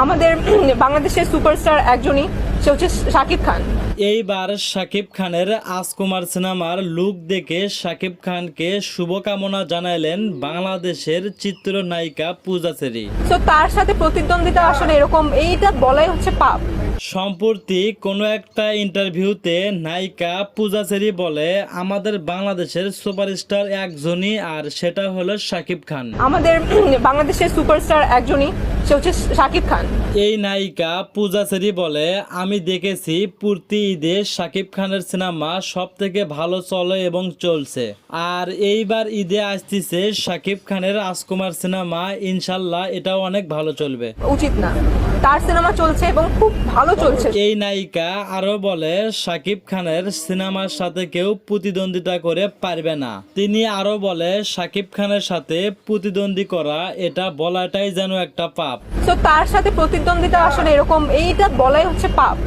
আমাদের বাংলাদেশের সুপারস্টার একজনই, সে হচ্ছে শাকিব খান। এইবার শাকিব খানের আজকুমার সিনেমার লুক দেখে শাকিব খানকে শুভকামনা জানাইলেন বাংলাদেশের চিত্রনায়িকা পূজা চেরি। তো তার সাথে প্রতিদ্বন্দ্বিতা আসলে এরকম, এইটা বলাই হচ্ছে পাপ। সম্প্রতি কোনো একটা ইন্টারভিউতে নায়িকা পূজা চেরি বলে, আমাদের বাংলাদেশের সুপারস্টার একজনই, আর সেটা হলো শাকিব খান। আমাদের বাংলাদেশের সুপারস্টার একজনই, সে হচ্ছে শাকিব খান। এই নায়িকা পূজা চেরি বলে, আমি দেখেছি প্রতি ঈদে শাকিব খানের সিনেমা সব থেকে ভালো চলে এবং চলছে, আর এইবার ঈদে আসতেছে শাকিব খানের রাজকুমার সিনেমা, ইনশাল্লাহ এটাও অনেক ভালো চলবে। উচিত না, তার সিনেমা চলছে এবং খুব ভালো চলছে। এই নায়িকা আরো বলে, শাকিব খানের সিনেমার সাথে কেউ প্রতিদ্বন্দ্বিতা করে পারবে না। তিনি আরো বলে, শাকিব খানের সাথে প্রতিদ্বন্দ্বী করা এটা বলাটাই যেন একটা পাপ। তো তার সাথে প্রতিদ্বন্দ্বিতা আসলে এরকম, এইটা বলাই হচ্ছে পাপ।